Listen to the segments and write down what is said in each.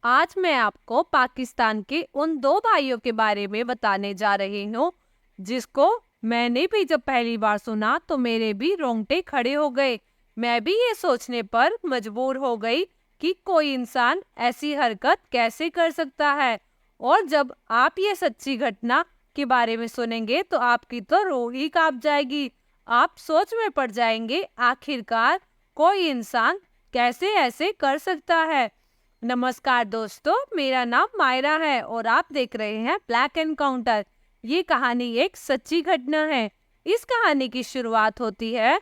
आज मैं आपको पाकिस्तान के उन दो भाइयों के बारे में बताने जा रही हूँ जिसको मैंने भी जब पहली बार सुना तो मेरे भी रोंगटे खड़े हो गए। मैं भी ये सोचने पर मजबूर हो गई कि कोई इंसान ऐसी हरकत कैसे कर सकता है। और जब आप ये सच्ची घटना के बारे में सुनेंगे तो आपकी तो रूह ही कांप जाएगी। आप सोच में पड़ जाएंगे, आखिरकार कोई इंसान कैसे ऐसे कर सकता है। नमस्कार दोस्तों, मेरा नाम मायरा है और आप देख रहे हैं ब्लैक एनकाउंटर। ये कहानी एक सच्ची घटना है। इस कहानी की शुरुआत होती है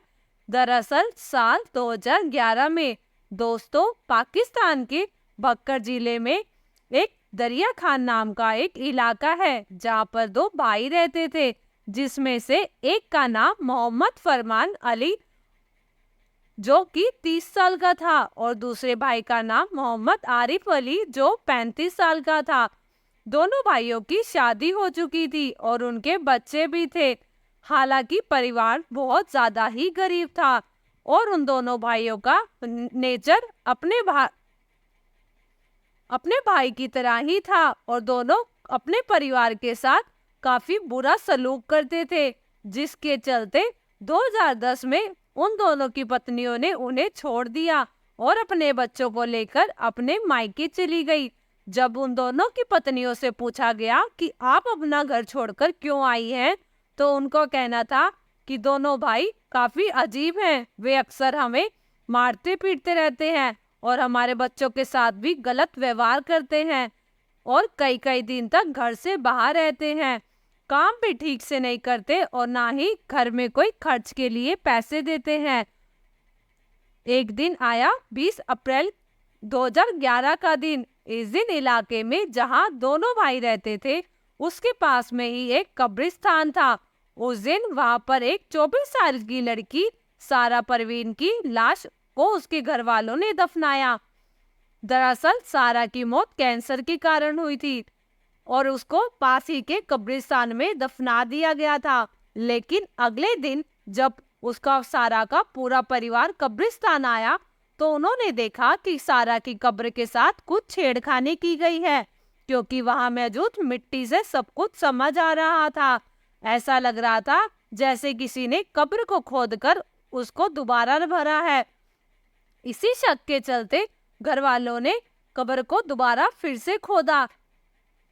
दरअसल साल 2011 में। दोस्तों, पाकिस्तान के बक्कर जिले में एक दरिया खान नाम का एक इलाका है जहाँ पर दो भाई रहते थे, जिसमें से एक का नाम मोहम्मद फरमान अली जो कि 30 साल का था और दूसरे भाई का नाम मोहम्मद आरिफ अली जो 35 साल का था। दोनों भाइयों की शादी हो चुकी थी और उनके बच्चे भी थे। हालांकि परिवार बहुत ज्यादा ही गरीब था और उन दोनों भाइयों का नेचर अपने भाई की तरह ही था और दोनों अपने परिवार के साथ काफी बुरा सलूक करते थे, जिसके चलते 2010 में उन दोनों की पत्नियों ने उन्हें छोड़ दिया और अपने बच्चों को लेकर अपने मायके चली गई। जब उन दोनों की पत्नियों से पूछा गया कि आप अपना घर छोड़कर क्यों आई हैं, तो उनको कहना था कि दोनों भाई काफी अजीब हैं। वे अक्सर हमें मारते पीटते रहते हैं और हमारे बच्चों के साथ भी गलत व्यवहार करते हैं और कई कई दिन तक घर से बाहर रहते हैं, काम भी ठीक से नहीं करते और ना ही घर में कोई खर्च के लिए पैसे देते हैं। एक दिन आया 20 अप्रैल 2011 का दिन। इस दिन इलाके में जहां दोनों भाई रहते थे उसके पास में ही एक कब्रिस्तान था। उस दिन वहां पर एक 24 साल की लड़की सारा परवीन की लाश को उसके घर वालों ने दफनाया। दरअसल सारा की मौत कैंसर के कारण हुई थी और उसको पास ही के कब्रिस्तान में दफना दिया गया था। लेकिन अगले दिन जब उसका सारा का पूरा परिवार कब्रिस्तान आया तो उन्होंने देखा कि सारा की कब्र के साथ कुछ छेड़खानी की गई है, क्योंकि वहां मौजूद मिट्टी से सब कुछ समझ आ रहा था। ऐसा लग रहा था जैसे किसी ने कब्र को खोदकर उसको दोबारा भरा है। इसी शक के चलते घर वालों ने कब्र को दोबारा फिर से खोदा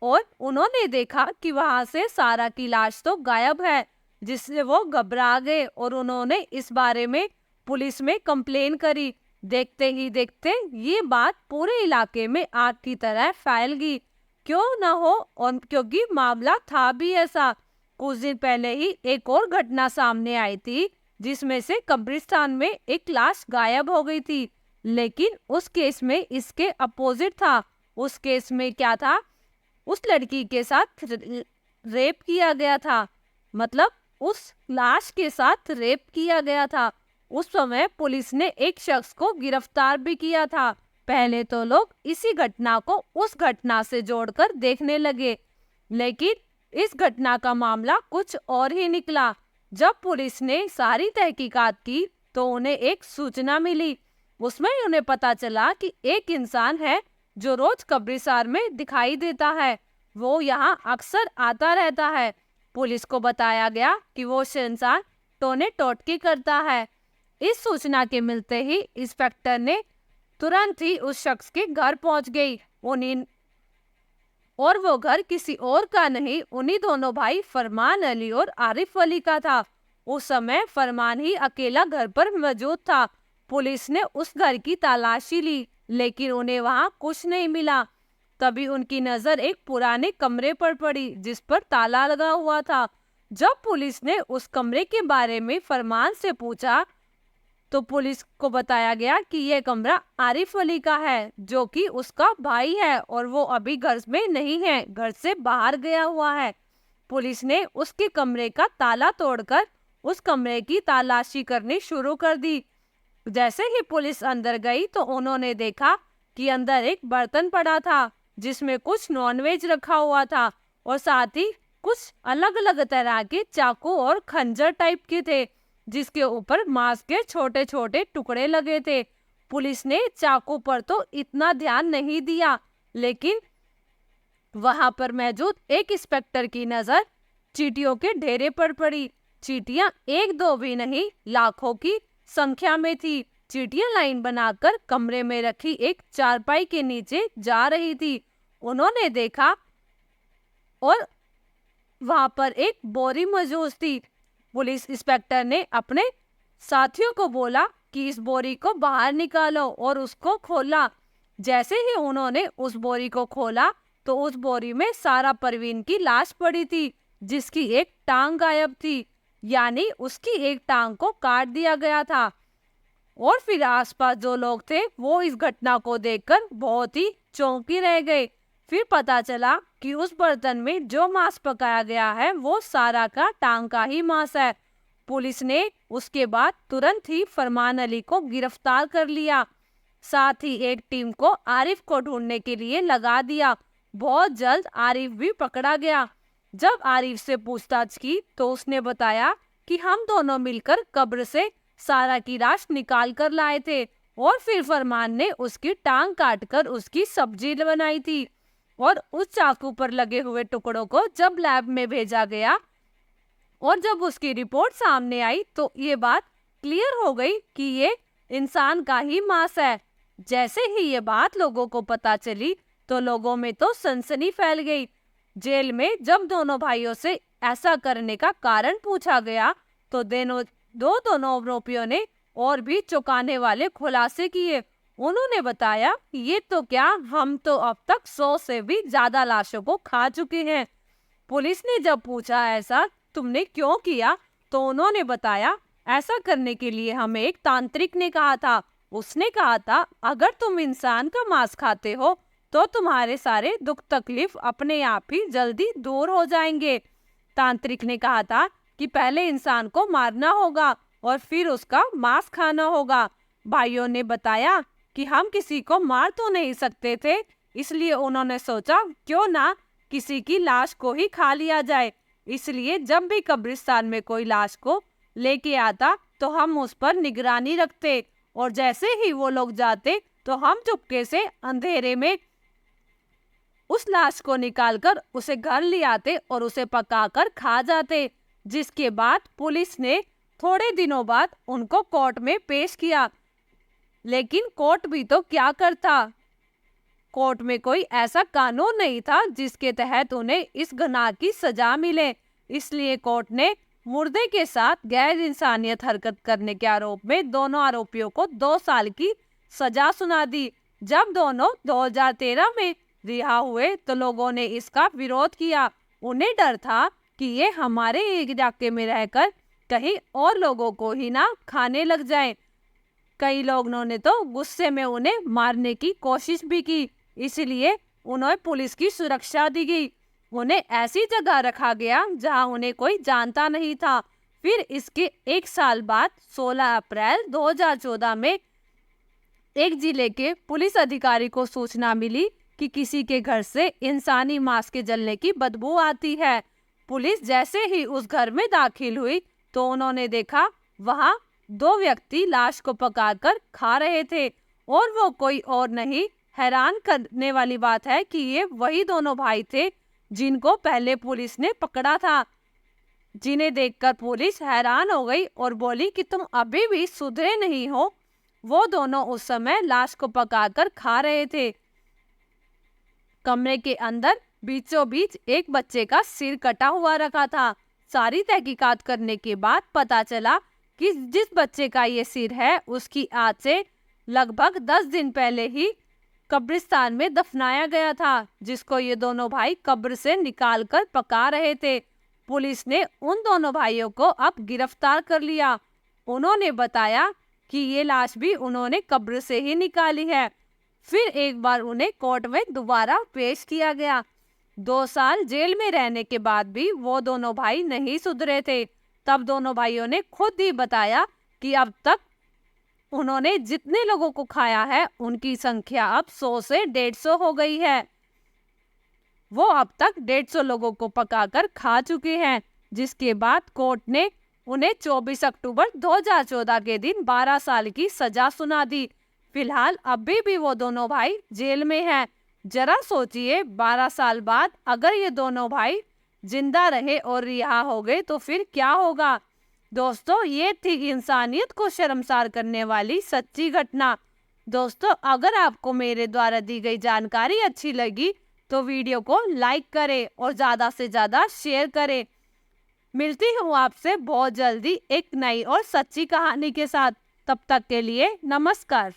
और उन्होंने देखा कि वहां से सारा की लाश तो गायब है, जिससे वो घबरा गए और उन्होंने इस बारे में पुलिस में कंप्लेन करी। देखते ही देखते ये बात पूरे इलाके में आग की तरह फैल गई। क्यों न हो, और क्योंकि मामला था भी ऐसा। कुछ दिन पहले ही एक और घटना सामने आई थी जिसमें से कब्रिस्तान में एक लाश गायब हो गई थी, लेकिन उस केस में इसके अपोजिट था। उस केस में क्या था, उस लड़की के साथ रेप किया गया था, मतलब उस लाश के साथ रेप किया गया था। उस समय पुलिस ने एक शख्स को गिरफ्तार भी किया था। पहले तो लोग इसी घटना को उस घटना से जोड़कर देखने लगे, लेकिन इस घटना का मामला कुछ और ही निकला। जब पुलिस ने सारी तहकीकात की तो उन्हें एक सूचना मिली। उसमें उन्हें पता चला कि एक इंसान है जो रोज कब्रिस्तान में दिखाई देता है। वो यहाँ अक्सर आता रहता है। पुलिस को बताया गया कि वो इंसान टोने टोटकी करता है। इस सूचना के मिलते ही इंस्पेक्टर ने तुरंत ही उस शख्स के घर पहुंच गई। और वो घर किसी और का नहीं, उन्हीं दोनों भाई फरमान अली और आरिफ अली का था। उस समय फरमान ही अकेला घर पर मौजूद था। पुलिस ने उस घर की तलाशी ली, लेकिन उन्हें वहां कुछ नहीं मिला। तभी उनकी नजर एक पुराने कमरे पर पड़ी जिस पर ताला लगा हुआ था। जब पुलिस ने उस कमरे के बारे में फरमान से पूछा तो पुलिस को बताया गया कि यह कमरा आरिफ अली का है, जो कि उसका भाई है और वो अभी घर में नहीं है, घर से बाहर गया हुआ है। पुलिस ने उसके कमरे का ताला तोड़कर उस कमरे की तलाशी करनी शुरू कर दी। जैसे ही पुलिस अंदर गई तो उन्होंने देखा कि अंदर एक बर्तन पड़ा था जिसमें कुछ नॉनवेज रखा हुआ था और साथ ही कुछ अलग अलग तरह के चाकू और खंजर टाइप के थे, जिसके ऊपर मांस के छोटे छोटे टुकड़े लगे थे। पुलिस ने चाकू पर तो इतना ध्यान नहीं दिया, लेकिन वहां पर मौजूद एक इंस्पेक्टर की नजर चींटियों के ढेरे पर पड़ी। चींटियां एक दो भी नहीं, लाखों की संख्या में थी। चींटियां लाइन बनाकर कमरे में रखी एक चारपाई के नीचे जा रही थी। उन्होंने देखा और वहां पर एक बोरी मौजूद थी। पुलिस इंस्पेक्टर ने अपने साथियों को बोला कि इस बोरी को बाहर निकालो और उसको खोला। जैसे ही उन्होंने उस बोरी को खोला तो उस बोरी में सारा परवीन की लाश पड़ी थी, जिसकी एक टांग गायब थी, यानी उसकी एक टांग को काट दिया गया था। और फिर आसपास जो लोग थे वो इस घटना को देखकर बहुत ही चौंकी रह गए। फिर पता चला कि उस बर्तन में जो मांस पकाया गया है वो सारा का टांग का ही मांस है। पुलिस ने उसके बाद तुरंत ही फरमान अली को गिरफ्तार कर लिया। साथ ही एक टीम को आरिफ को ढूंढने के लिए लगा दिया। बहुत जल्द आरिफ भी पकड़ा गया। जब आरिफ से पूछताछ की तो उसने बताया कि हम दोनों मिलकर कब्र से सारा की लाश निकाल कर लाए थे और फिर फरमान ने उसकी टांग काटकर उसकी सब्जी बनाई थी। और उस चाकू पर लगे हुए टुकड़ों को जब लैब में भेजा गया और जब उसकी रिपोर्ट सामने आई तो ये बात क्लियर हो गई कि ये इंसान का ही मांस है। जैसे ही ये बात लोगों को पता चली तो लोगों में तो सनसनी फैल गई। जेल में जब दोनों भाइयों से ऐसा करने का कारण पूछा गया तो दोनों आरोपियों ने और भी चौंकाने वाले खुलासे किए। उन्होंने बताया, ये तो क्या, हम तो अब तक 100 से भी ज्यादा लाशों को खा चुके हैं। पुलिस ने जब पूछा ऐसा तुमने क्यों किया तो उन्होंने बताया, ऐसा करने के लिए हमें एक तांत्रिक ने कहा था। उसने कहा था अगर तुम इंसान का मांस खाते हो तो तुम्हारे सारे दुख तकलीफ अपने आप ही जल्दी दूर हो जाएंगे। तांत्रिक ने कहा था कि पहले इंसान को मारना होगा और फिर उसका मांस खाना होगा। भाइयों ने बताया कि हम किसी को मार तो नहीं सकते थे, इसलिए उन्होंने सोचा क्यों ना किसी की लाश को ही खा लिया जाए। इसलिए जब भी कब्रिस्तान में कोई लाश को लेके आता तो हम उस पर निगरानी रखते और जैसे ही वो लोग जाते तो हम चुपके से अंधेरे में उस लाश को निकालकर उसे घर ले आते और उसे पकाकर खा जाते। जिसके बाद पुलिस ने थोड़े दिनों बाद उनको कोर्ट में पेश किया। लेकिन कोर्ट भी तो क्या करता, कोर्ट में कोई ऐसा कानून नहीं था जिसके तहत उन्हें इस गुनाह की सजा मिले। इसलिए कोर्ट ने मुर्दे के साथ गैर इंसानियत हरकत करने के आरोप में दोनों आरोपियों को 2 साल की सजा सुना दी। जब दोनों 2013 में रिहा हुए तो लोगों ने इसका विरोध किया। उन्हें डर था कि ये हमारे इलाके में रहकर कहीं और लोगों को ही ना खाने लग जाएं। कई लोगों ने तो गुस्से में उन्हें मारने की कोशिश भी की, इसलिए उन्हें पुलिस की सुरक्षा दी गई। उन्हें ऐसी जगह रखा गया जहां उन्हें कोई जानता नहीं था। फिर इसके 1 साल बाद 16 अप्रैल 2014 में एक जिले के पुलिस अधिकारी को सूचना मिली कि किसी के घर से इंसानी मांस के जलने की बदबू आती है। पुलिस जैसे ही उस घर में दाखिल हुई तो उन्होंने देखा वहां 2 व्यक्ति लाश को पकाकर खा रहे थे और वो कोई और नहीं। हैरान करने वाली बात है कि ये वही दोनों भाई थे जिनको पहले पुलिस ने पकड़ा था, जिन्हें देखकर पुलिस हैरान हो गई और बोली कि तुम अभी भी सुधरे नहीं हो। वो दोनों उस समय लाश को पकाकर खा रहे थे। कमरे के अंदर बीचों बीच एक बच्चे का सिर कटा हुआ रखा था। सारी तहकीकात करने के बाद पता चला कि जिस बच्चे का ये सिर है उसकी आज से लगभग 10 दिन पहले ही कब्रिस्तान में दफनाया गया था, जिसको ये दोनों भाई कब्र से निकालकर पका रहे थे। पुलिस ने उन दोनों भाइयों को अब गिरफ्तार कर लिया। उन्होंने बताया कि ये लाश भी उन्होंने कब्र से ही निकाली है। फिर एक बार उन्हें कोर्ट में दोबारा पेश किया गया। 2 साल जेल में रहने के बाद भी वो दोनों भाई नहीं सुधरे थे। तब दोनों भाइयों ने खुद ही बताया कि अब तक उन्होंने जितने लोगों को खाया है उनकी संख्या अब 100 से 150 हो गई है। वो अब तक 150 लोगों को पकाकर खा चुके हैं। जिसके बाद कोर्ट ने उन्हें 24 अक्टूबर 2014 के दिन 12 साल की सजा सुना दी। फिलहाल अभी भी वो दोनों भाई जेल में हैं। जरा सोचिए 12 साल बाद अगर ये दोनों भाई जिंदा रहे और रिहा हो गए तो फिर क्या होगा। दोस्तों, ये थी इंसानियत को शर्मसार करने वाली सच्ची घटना। दोस्तों, अगर आपको मेरे द्वारा दी गई जानकारी अच्छी लगी तो वीडियो को लाइक करें और ज़्यादा से ज़्यादा शेयर करें। मिलती हूँ आपसे बहुत जल्दी एक नई और सच्ची कहानी के साथ। तब तक के लिए नमस्कार।